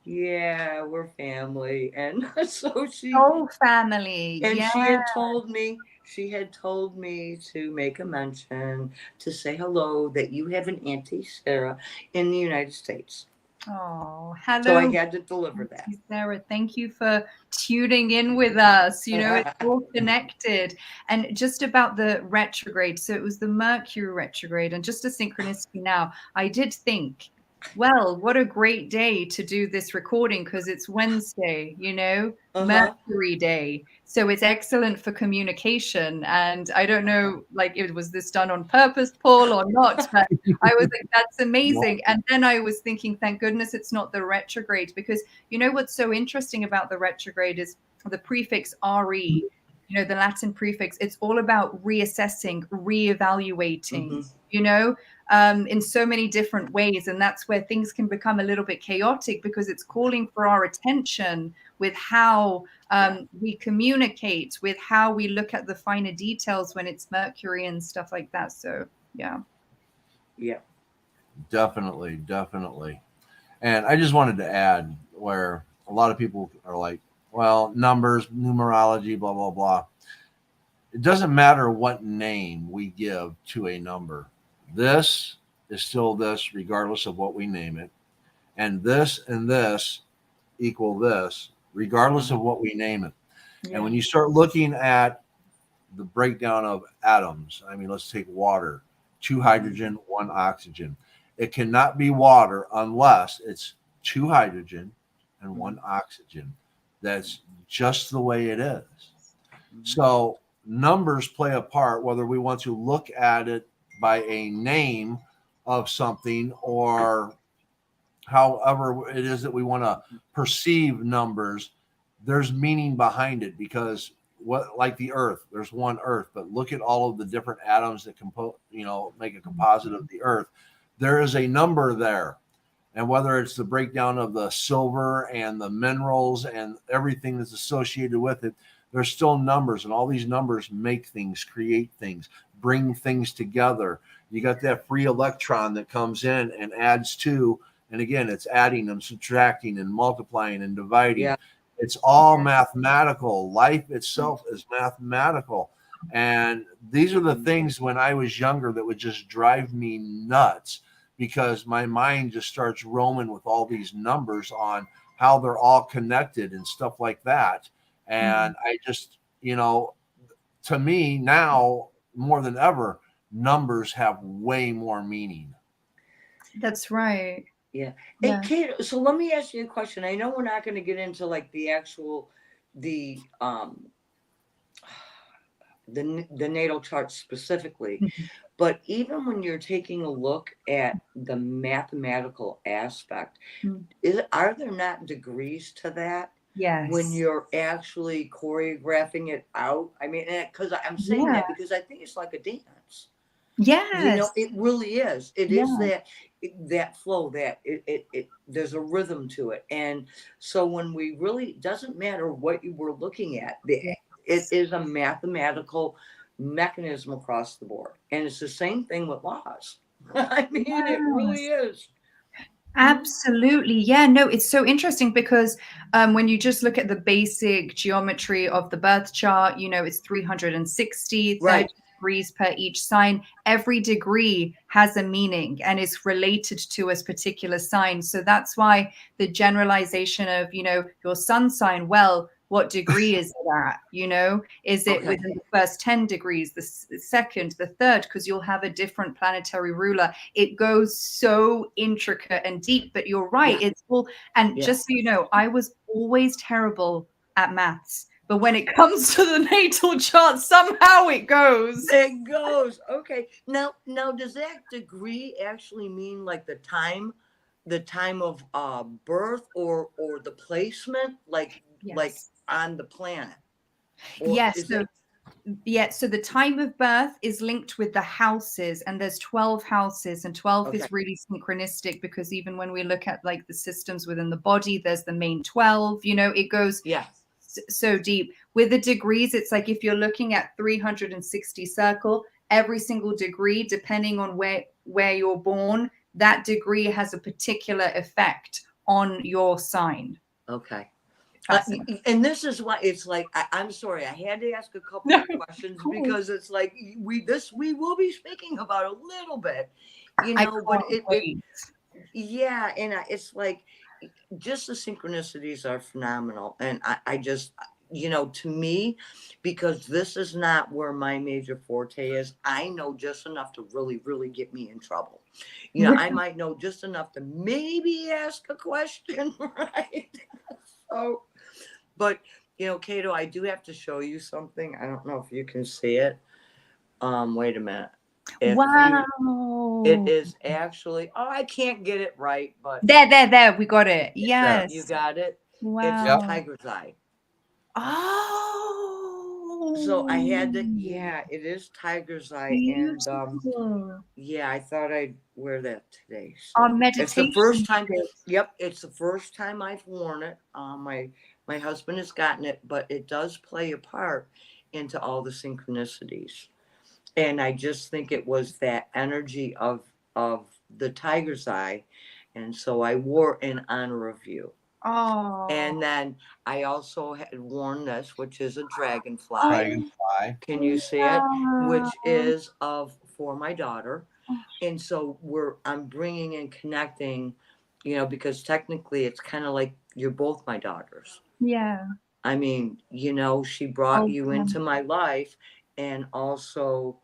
yeah, we're family. And so Oh, family. and Yeah. she had told me to make a mention to say hello that you have an Auntie Sarah in the United States. Oh, So I hello, had to deliver that. Auntie Sarah. Thank you for tuning in with us. You know, it's all connected. And just about the retrograde. So it was the Mercury retrograde, and just a synchronicity now. I did think, well, what a great day to do this recording because it's Wednesday, you know, Mercury Day. So it's excellent for communication. And I don't know, like, was this done on purpose, Paul, or not? But I was like, that's amazing. And then I was thinking, thank goodness it's not the retrograde, because you know what's so interesting about the retrograde is the prefix re, you know, the Latin prefix. It's all about reassessing, reevaluating, you know, in so many different ways. And that's where things can become a little bit chaotic because it's calling for our attention with how we communicate, with how we look at the finer details when it's Mercury and stuff like that. So, yeah. Yeah. Definitely, definitely. And I just wanted to add where a lot of people are like, well, numbers, numerology, blah, blah, blah. It doesn't matter what name we give to a number. This is still this, regardless of what we name it. And this equal this, regardless of what we name it. Yeah. And when you start looking at the breakdown of atoms, I mean, let's take water, 2 hydrogen, 1 oxygen. It cannot be water unless it's 2 hydrogen and 1 oxygen. That's just the way it is. So numbers play a part, whether we want to look at it by a name of something or however it is that we want to perceive numbers. There's meaning behind it because what, like the earth, there's one earth, but look at all of the different atoms that make a composite of the earth. There is a number there. And whether it's the breakdown of the silver and the minerals and everything that's associated with it, there's still numbers, and all these numbers make things, create things, bring things together. You got that free electron that comes in and adds to, and again, it's adding and subtracting and multiplying and dividing. Yeah. It's all mathematical. Life itself is mathematical. And these are the things when I was younger that would just drive me nuts, because my mind just starts roaming with all these numbers on how they're all connected and stuff like that. And I just, to me now more than ever, numbers have way more meaning. That's right. Yeah. Hey, Kate, so let me ask you a question. I know we're not going to get into like the actual, the natal chart specifically, but even when you're taking a look at the mathematical aspect, are there not degrees to that? Yes. When you're actually choreographing it out? I mean, because I'm saying that because I think it's like a dance. Yes. You know, it really is. It is that flow, that it there's a rhythm to it. And so when we really, doesn't matter what you were looking at, it is a mathematical mechanism across the board. And it's the same thing with laws. I mean, it really is. Absolutely. Yeah, no, it's so interesting because when you just look at the basic geometry of the birth chart, it's 360 30 degrees per each sign. Every degree has a meaning and is related to a particular sign. So that's why the generalization of, your sun sign, well, what degree is it at? Is it within the first 10 degrees, the second, the third? Because you'll have a different planetary ruler. It goes so intricate and deep, but you're right. It's all, and just so you know, I was always terrible at maths But when it comes to the natal chart, somehow it goes. It goes. Okay. Now, does that degree actually mean like the time of birth, or the placement, like Yes. on the planet? Or Yes. is So it yeah, so the time of birth is linked with the houses, and there's 12 houses, and 12 okay? is really synchronistic because even when we look at like the systems within the body, there's the main 12, you know, it goes Yeah. so deep. With the degrees, it's like if you're looking at 360 circle, every single degree, depending on where you're born, that degree has a particular effect on your sign. Okay. Fascinating. And this is why it's like I'm sorry, I had to ask a couple No, of questions cool. because it's like we will be speaking about a little bit, you I know, but can't wait. yeah, and it's like just the synchronicities are phenomenal, and I just, you know, to me, because this is not where my major forte is, I know just enough to really, really get me in trouble. You know, I might know just enough to maybe ask a question, right? So, but you know, Kato, I do have to show you something. I don't know if you can see it. Wait a minute. If you, Wow. it is actually, oh, I can't get it right, but There. We got it. There. Yes. you got it. It's Yep. Wow. tiger's eye. Oh. So I had to, yeah, it is tiger's eye, and Beautiful. yeah, I thought I'd wear that today. Our So it's the meditation first time. tips. Yep, it's the first time I've worn it. My husband has gotten it, but it does play a part into all the synchronicities. And I just think it was that energy of the tiger's eye, and so I wore in honor of you. Oh. And then I also had worn this, which is a dragonfly. Dragonfly. Can you see it? Which Wow. is for my daughter. And so I'm bringing and connecting, you know, because technically it's kind of like you're both my daughters. Yeah. I mean, you know, she brought you into my life, and also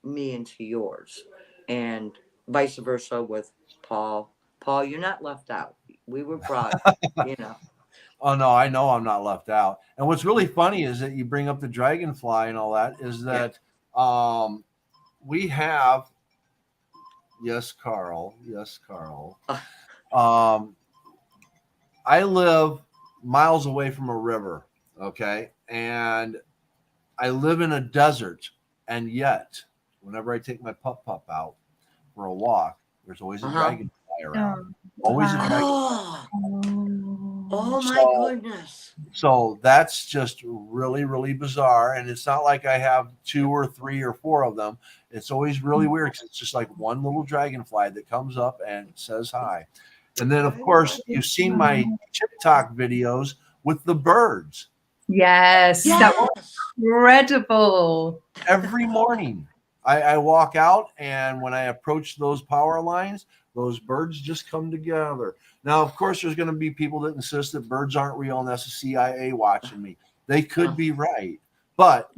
me into yours, and vice versa with Paul. Paul, you're not left out. We were brought, you know. Oh no, I know I'm not left out. And what's really funny is that you bring up the dragonfly and all that, is that we have, yes, Carl. I live miles away from a river, okay? And I live in a desert, and yet whenever I take my pup out for a walk, there's always a dragonfly around. Always a dragonfly. Oh my So- goodness. So that's just really, really bizarre. And it's not like I have 2 or 3 or 4 of them. It's always really weird because it's just like one little dragonfly that comes up and says hi. And then, of course, you've seen my TikTok videos with the birds. Yes. That was Yes. incredible. Every morning I walk out, and when I approach those power lines, those birds just come together. Now, of course, there's going to be people that insist that birds aren't real and that's the CIA watching me. They could be right, but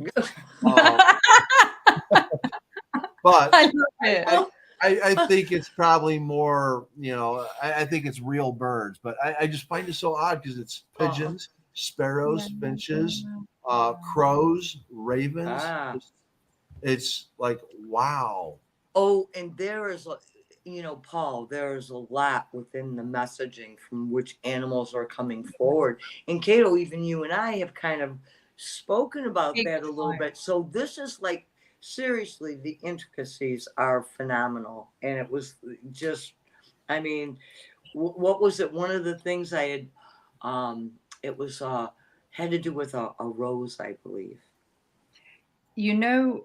but I love it. I think it's probably more, you know, I think it's real birds, but I just find it so odd because it's pigeons, sparrows, finches, crows, ravens. It's like, wow. Oh, and there is, you know, Paul, there is a lot within the messaging from which animals are coming forward. And Kato, even you and I have kind of spoken about that a little bit. So this is like, seriously, the intricacies are phenomenal. And it was just, I mean, what was it? One of the things I had, it was had to do with a rose, I believe. You know,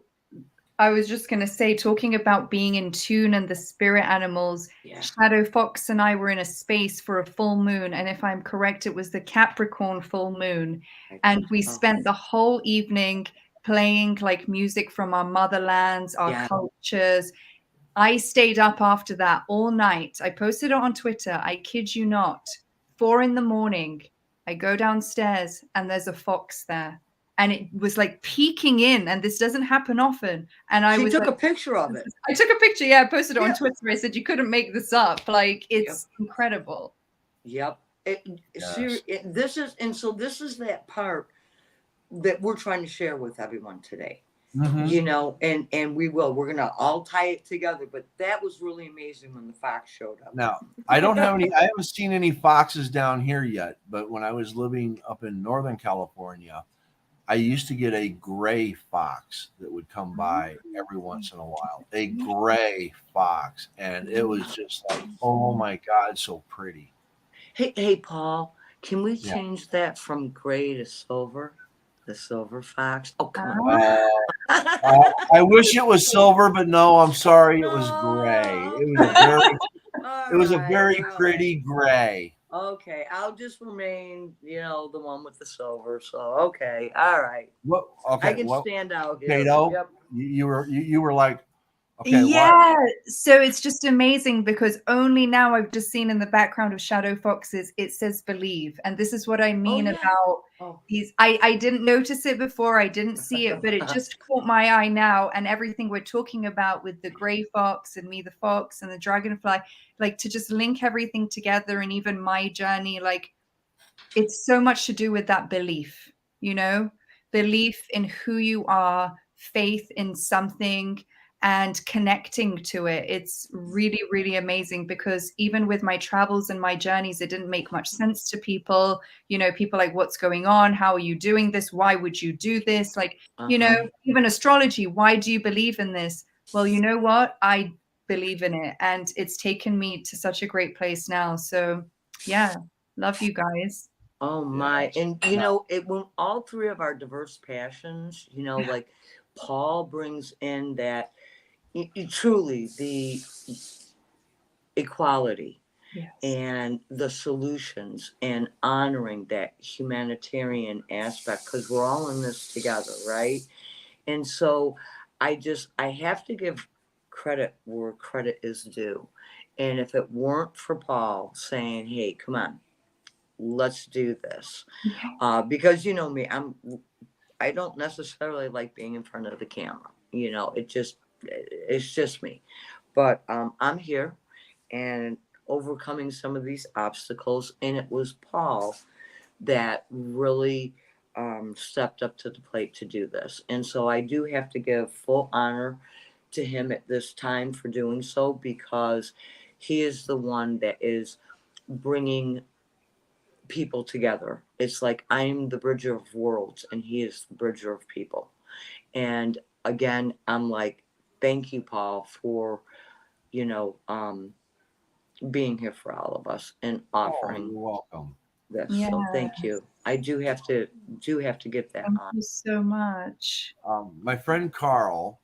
I was just going to say, talking about being in tune and the spirit animals, Shadow Fox and I were in a space for a full moon. And if I'm correct, it was the Capricorn full moon. And we spent the whole evening playing like music from our motherlands, our cultures. I stayed up after that all night. I posted it on Twitter. I kid you not. 4 a.m. I go downstairs and there's a fox there. And it was like peeking in, and this doesn't happen often. And I took a picture of it. I took a picture. Yeah, I posted it on Twitter. I said you couldn't make this up. Like it's incredible. Yep. This is that part that we're trying to share with everyone today. Mhm. You know, and we're gonna all tie it together. But that was really amazing when the fox showed up. Now, I haven't seen any foxes down here yet, but when I was living up in Northern California, I used to get a gray fox that would come by every once in a while. A gray fox. And it was just like, oh my God, so pretty. Hey, Paul, can we Yeah. change that from gray to silver? The silver fox. Oh, come I wish it was silver, but no, I'm sorry, it was gray. It was a very pretty gray. Okay, I'll just remain, the one with the silver. So okay, all right. What? I Okay, can what? stand out here. Kato, Yep. you were like, okay, Yeah, what? so it's just amazing because only now I've just seen in the background of Shadow Foxes, it says believe. And this is what I mean yeah. about Oh. these. I didn't notice it before, I didn't see it, but it just caught my eye now. And everything we're talking about with the gray fox and me, the fox, and the dragonfly, like to just link everything together, and even my journey, like it's so much to do with that belief, belief in who you are, faith in something, and connecting to it. It's really, really amazing because even with my travels and my journeys, it didn't make much sense to people. People like, what's going on? How are you doing this? Why would you do this? Like, even astrology, why do you believe in this? Well, you know what? I believe in it, and it's taken me to such a great place now. So yeah, love you guys. Oh my. Yes. And it when all three of our diverse passions, like Paul brings in that truly the equality Yes. and the solutions and honoring that humanitarian aspect, because we're all in this together, right? And so I have to give credit where credit is due. And if it weren't for Paul saying, hey, come on, let's do this. Because you know me, I don't necessarily like being in front of the camera. It's just me. But I'm here and overcoming some of these obstacles. And it was Paul that really stepped up to the plate to do this. And so I do have to give full honor to him at this time for doing so, because he is the one that is bringing people together. It's like I'm the bridger of worlds and he is the bridger of people. And again, I'm like, thank you, Paul, for being here for all of us and offering You're welcome. this. Yeah. So thank you. I do have to get that Thank on. you so much. My friend Carl,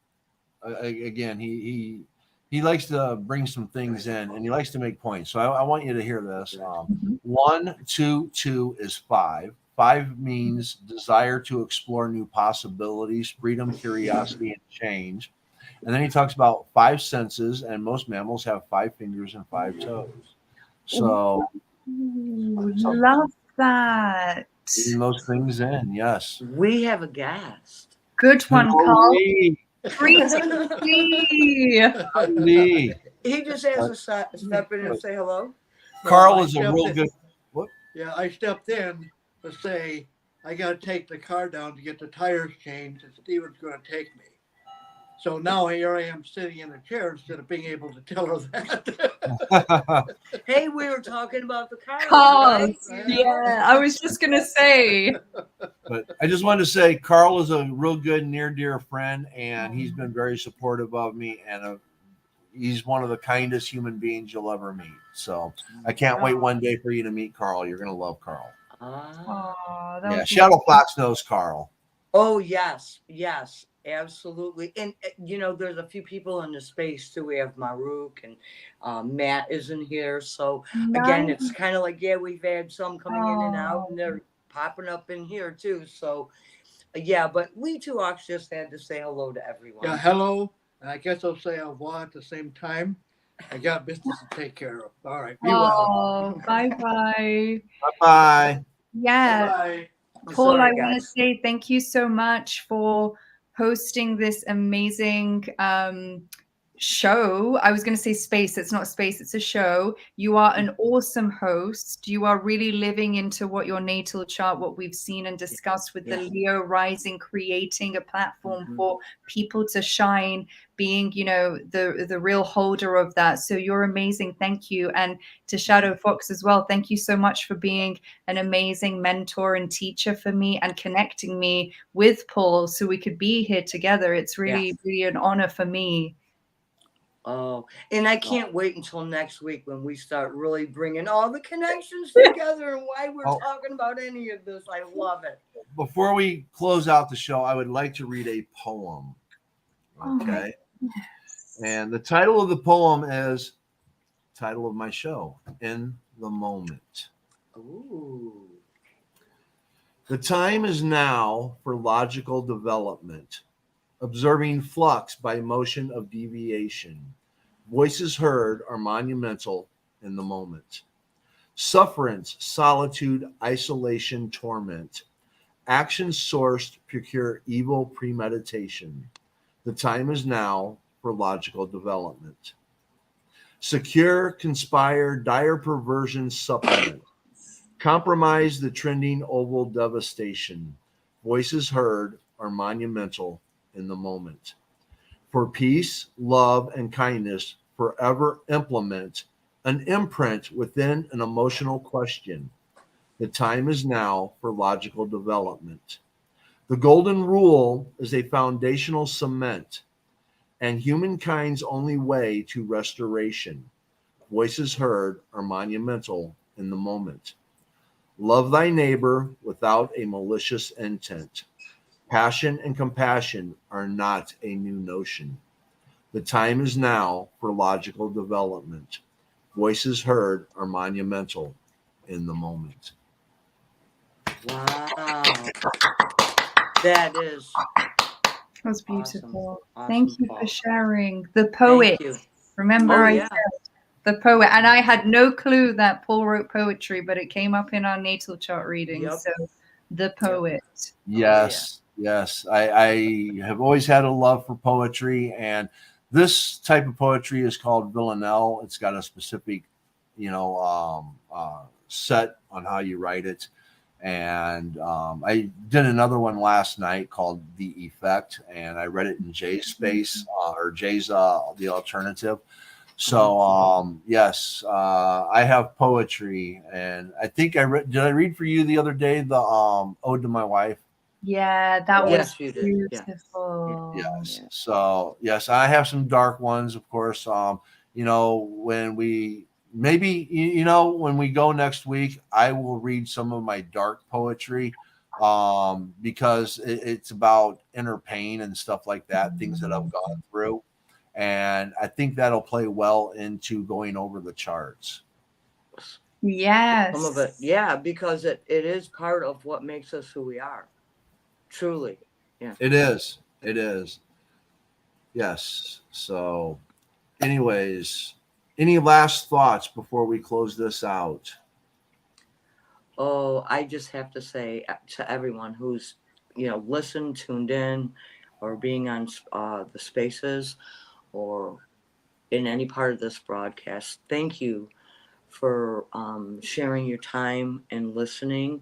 again, he likes to bring some things in, and he likes to make points. So I want you to hear this. 1, 2, 2 is 5. 5 means desire to explore new possibilities, freedom, curiosity, and change. And then he talks about 5 senses, and most mammals have 5 fingers and 5 toes. So Love that. bringing those things in, yes. We have a guest. Good one, Carl. Lee. Greetings, Lee. Lee. He just has to step in and say hello. Carl is a real good. What? Yeah, I stepped in to say I got to take the car down to get the tires changed, and Steven's going to take me. So now here I am sitting in a chair instead of being able to tell her that. Hey, we were talking about the car. Carl. Right? Yeah, I was just going to say. But I just wanted to say Carl is a real good near dear friend, and he's been very supportive of me, and he's one of the kindest human beings you'll ever meet. So I can't wait one day for you to meet Carl. You're going to love Carl. Yeah, Shadow Fox knows Carl. Oh, yes, absolutely. And, there's a few people in the space too. We have Maruk and Matt is in here. So, again, it's kind of like, we've had some coming in and out, and they're popping up in here too. So, but we two Ox just had to say hello to everyone. Yeah, hello. And I guess I'll say au revoir at the same time. I got business to take care of. All right. Be well. Bye-bye. Bye-bye. Yeah. Bye. Paul, Sorry, I want to guys. say thank you so much for hosting this amazing show. I was going to say space. It's not space, it's a show. You are an awesome host. You are really living into what your natal chart, what we've seen and discussed with the Leo rising, creating a platform for people to shine, being, you know, the real holder of that. So you're amazing. Thank you. And to Shadow Fox as well, thank you so much for being an amazing mentor and teacher for me and connecting me with Paul so we could be here together. It's really, really an honor for me. Oh, and I can't wait until next week when we start really bringing all the connections together and why we're talking about any of this. I love it. Before we close out the show, I would like to read a poem. Okay. And the title of the poem is title of my show, In the Moment. Ooh. The time is now for logical development, observing flux by motion of deviation. Voices heard are monumental in the moment. Sufferance, solitude, isolation, torment. Actions sourced procure evil premeditation. The time is now for logical development. Secure, conspire, dire perversion, supplement. Compromise the trending oval devastation. Voices heard are monumental in the moment. For peace, love, and kindness, forever implement an imprint within an emotional question. The time is now for logical development. The golden rule is a foundational cement and humankind's only way to restoration. Voices heard are monumental in the moment. Love thy neighbor without a malicious intent. Passion and compassion are not a new notion. The time is now for logical development. Voices heard are monumental in the moment. Wow. That was beautiful. Awesome. Thank you Paul. for sharing. The poet. Thank you. Remember I said the poet. And I had no clue that Paul wrote poetry, but it came up in our natal chart reading. So the poet. Yes. Yes. I have always had a love for poetry, and this type of poetry is called villanelle. It's got a specific, set on how you write it. And I did another one last night called The Effect, and I read it in Jay's space or Jay's The Alternative. So yes, I have poetry, and I think did I read for you the other day the Ode to My Wife? Yeah, that was beautiful. Yes. So yes, I have some dark ones, of course. When we when we go next week, I will read some of my dark poetry because it's about inner pain and stuff like that, things that I've gone through. And I think that'll play well into going over the charts. Yes. Some of it, because it is part of what makes us who we are. Truly. Yeah. It is. It is. Yes. So anyways, any last thoughts before we close this out? Oh, I just have to say to everyone who's, listened, tuned in, or being on the spaces or in any part of this broadcast, thank you for sharing your time and listening.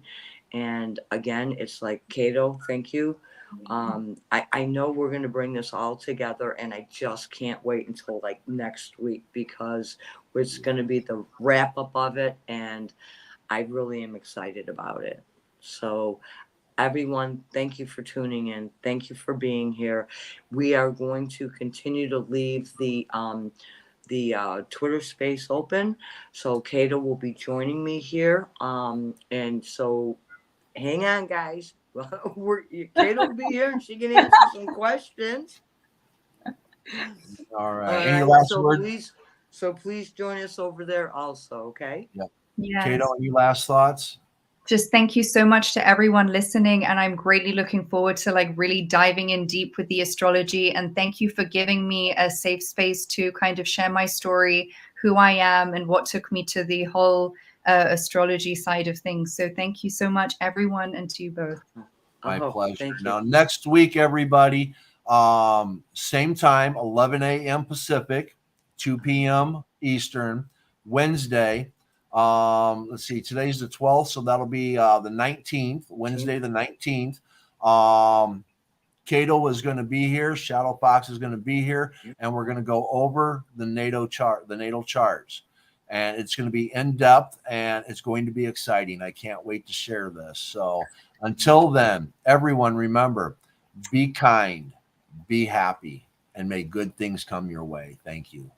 And again, it's like, Kato, thank you. I know we're going to bring this all together, and I just can't wait until like next week because it's going to be the wrap up of it. And I really am excited about it. So everyone, thank you for tuning in. Thank you for being here. We are going to continue to leave the Twitter space open. So Kato will be joining me here. And so hang on, guys. Kato will be here and she can answer some questions. All right. Any last word? Please join us over there also, okay? Yep. Yes. Kato, any last thoughts? Just thank you so much to everyone listening. And I'm greatly looking forward to really diving in deep with the astrology. And thank you for giving me a safe space to kind of share my story, who I am, and what took me to the whole astrology side of things. So thank you so much, everyone, and to you both. My pleasure. Now, next week, everybody, Same time, 11 a.m. Pacific, 2 p.m. Eastern, Wednesday. Let's see, today's the 12th, so that'll be the 19th, Wednesday the 19th. Kato is going to be here. Shadow Fox is going to be here, and we're going to go over the Natal charts, and it's going to be in depth, and it's going to be exciting. I can't wait to share this. So until then, everyone, remember, be kind, be happy, and may good things come your way. Thank you.